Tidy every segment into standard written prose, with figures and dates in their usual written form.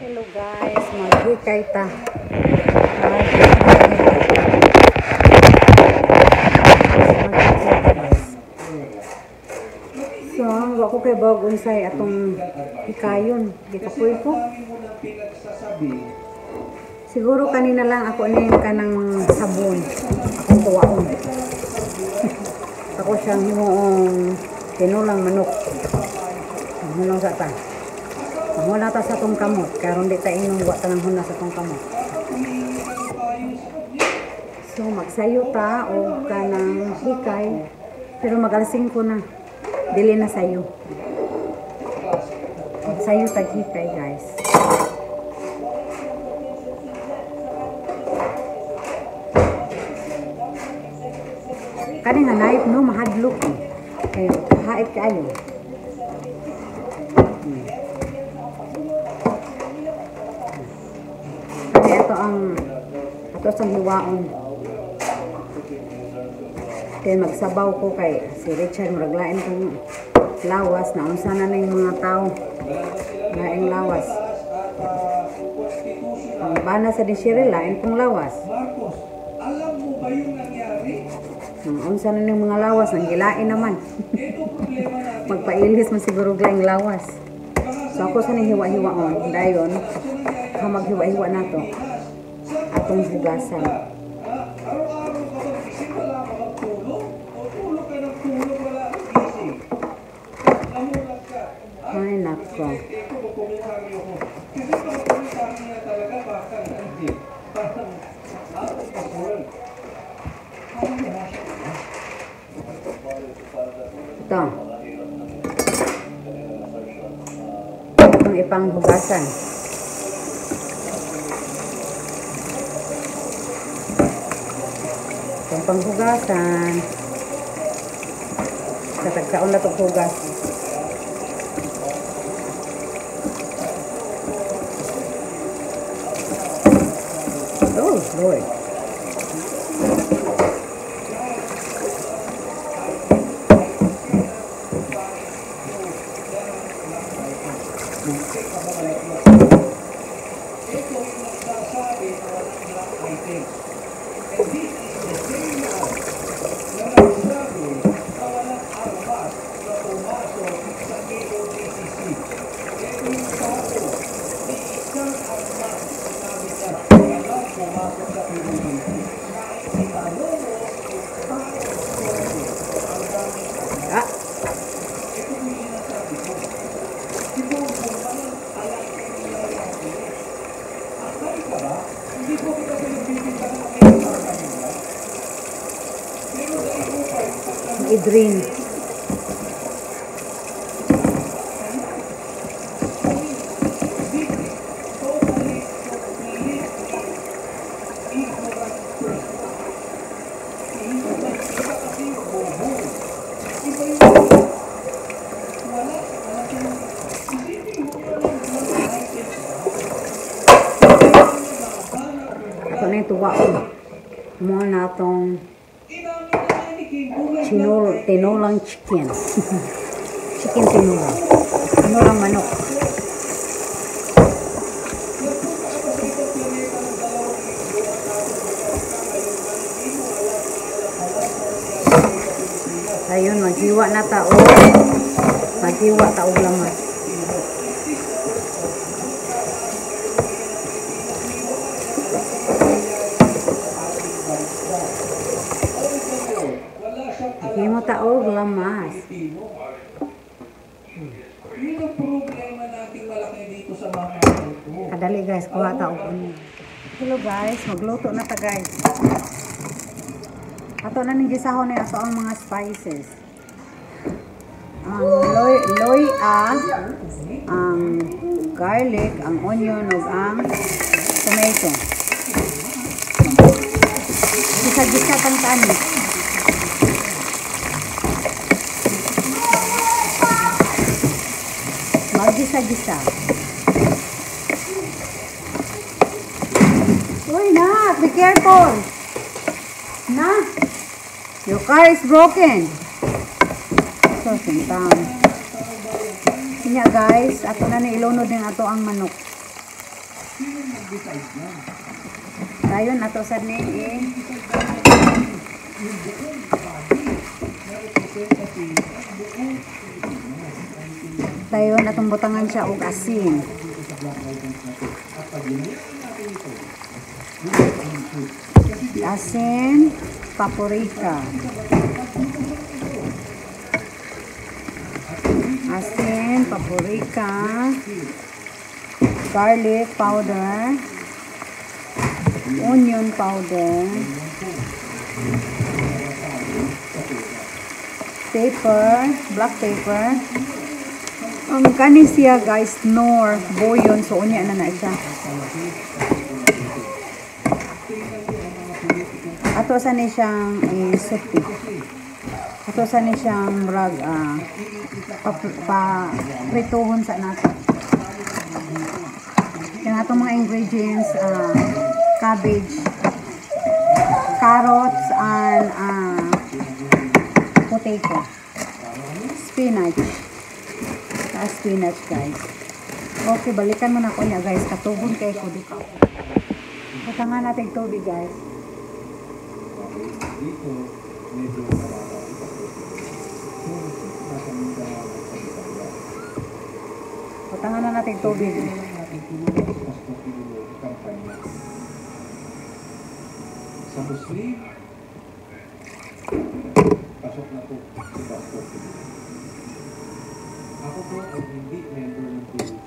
Hello guys, maghikay ta. So, wako kay bawag unsay atong hikayon. Gikapoy ko. Siguro kanina lang ako nin kanang sabon. Akong tuwaon. Ako siyang himoong tinulang manok. Hulong sa ta. Mula ta sa tong kamot, karon di ta inong wa tanang huna sa tong kamot. So magsayo ta o kanang hikay, pero magalasing ko na. Dili na sayo. Magsayo tag hikay, guys. Kaning hanayip no mahadlok. Kayo, haip kayo. Ito sa hiwaon. Kaya magsabaw ko kay si Richard maraglain kong lawas na unsa na yung mga tao laing lawas. Ang bana sa di Shirley lain kong lawas. Alam mo ba yung nangyari? Unsa na yung mga lawas nang gilain naman. Magpailis man siguro glaing lawas. So ako sa nang hiwa-hiwaon dayon maghiwa-hiwa na to atong hugasan. Araw-araw ka mag-isip, wala ka magtulog? O tulog ka ng tulog, wala kang isip? Namulat ka. Ay, nako. Ito, magkumitari ako. Kasi pag magkumitari na talaga, baka hindi. Parang, out of this world. Ito. Itong ipang hugasan. Itong panghugasan. Katagsaon na itong hugas. Oh, Lord. I-drain. Ito na yung tuwa ko. Mga na itong tinulang chicken. Chicken tinulang. Tinulang manok. Ayun, maghiwa na tao. Maghiwa tao lamas. Himo taog lamas. Yun ang problema nating malaki dito sa mga ito. Kadali guys, kuha taog. Hello guys, magluto na ta guys. Ato na ning gisahon ni ato ang mga spices. Ang loy-a, ang garlic, ang onion ug ang tomato. Gisa-gisa pang tanis. Gisa-gisa. Uy, na! Be careful! Na! Your car is broken. So, sintang. Kanya guys, ato na ilunod din ato ang manok. Dayon ato sa ni dayon atong butangan siya og asin. Asin, paprika. Asin, paprika, garlic powder, onion powder, pepper, black pepper. Ang kani siya guys, nor, boyon, so unya na siya. Ato sa ni siyang suti. Ato sa ni siyang rag prituhon sa nato. Yung atong mga ingredients, cabbage, carrots, and potato, spinach. Spinach guys. Okay, balikan mo na ko niya guys. Katubon kay ko duka. Patangan natin tubig guys. Patangan na natin tubig. Sa Muslim, pasok na po si Pastor. Ako po ay hindi member ng PUJC.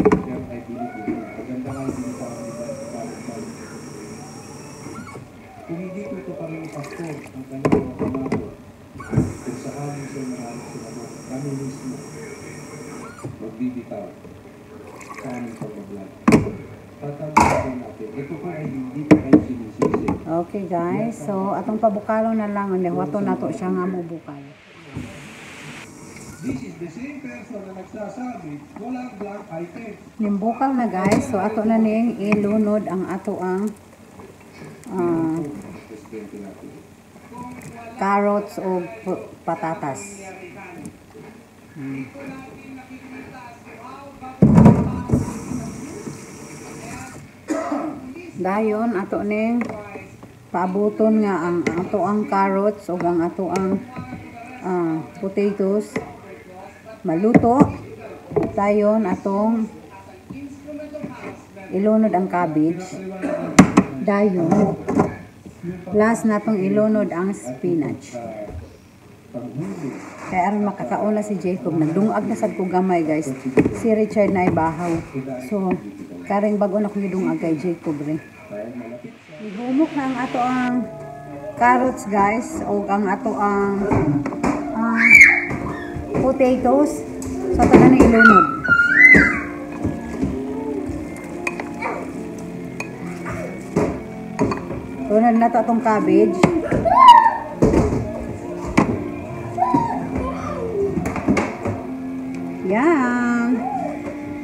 Pero I believe in it. Maganda nga hindi pa kami balik-balik. Kung hindi ko ito parang pastor, ang kanyang mga pamako, kung sakaling siya maraming sinabot, kami mismo magbibitaw sa aming pagbablog. Tatandaan natin, ito po ay hindi pa kayo sinisisi. Okay guys, so atong pabukalo na lang. Wato na to siya nga mo bukalo. This is the same person na nagsasabi, walang blank item. Nimbukal na guys, so ato na ning ilunod ang ato ang carrots o patatas. Dayon ato ning paabuton nga ang ato ang carrots o ang ato ang potatoes maluto. Dayon atong ilunod ang cabbage. Dayon last natong ilunod ang spinach. Kaya aron makakauna si Jacob, nagdungag na sad ko gamay guys. Si Richard na ibahaw. So karing bago na ko gidungag kay Jacob re. Ihumok na ang ato ang carrots guys o ang ato ang potatoes sa tanan ng ilunod. Tunod na to atong cabbage. Yan.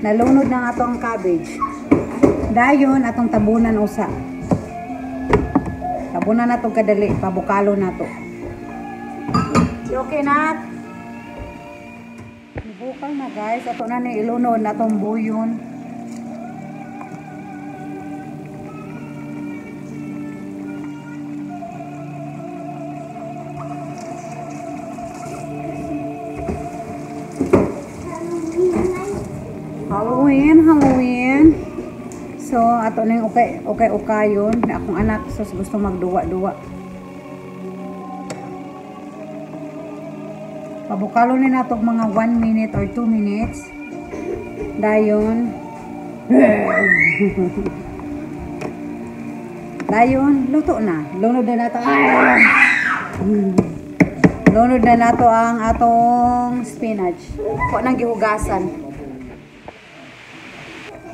Nalunod na nga atong cabbage. Dayon atong tabunan usa. Tabunan na to kadali, pabukalo na to. Okay na. Bukal na guys, ato na ni ilunod na tong buyon. Halloween. So ato na yung ukayon na akong anak sus gusto magduwa-duwa. Pabukalo ni natog mga 1 minute or 2 minutes. Dayon. Dayon, luto na. Lunod na nato. Lunod na nato ang atong spinach. Ko nang gihugasan.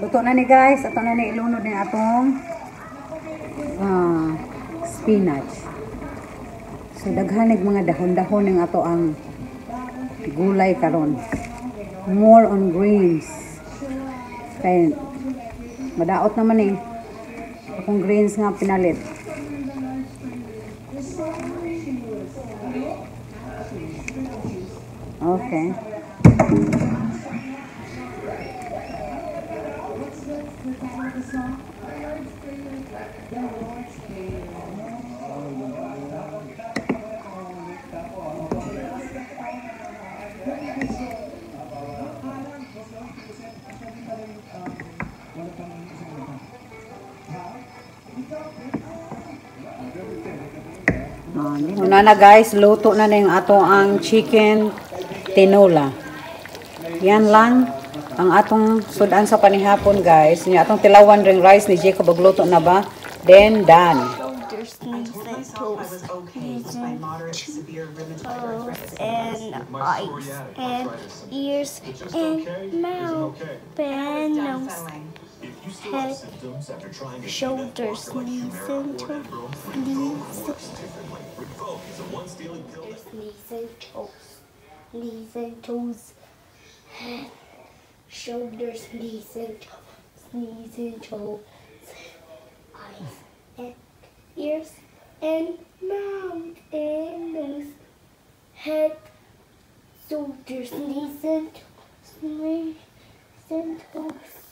Luto na ni guys. Ato na ni ilunod ni atong spinach. So daghanig mga dahon-dahon ng ato ang gulay karon. More on greens. Kaya madaot naman eh. Akong greens nga pinalit. Okay. Una na guys, luto na yung ato ang chicken tinola. Yan lang ang atong sudan sa panihapon guys. Yung atong tilawan ring rice ni Jacob agluto na ba? Then done. Shoulders, knees, and toes, knees and toes, and eyes, and ears, and mouth, and nose, head, shoulders, knees, and toes, knees and toes, head, shoulders, knees and toes, eyes, and ears, and mouth, and nose, head, shoulders, knees, and toes,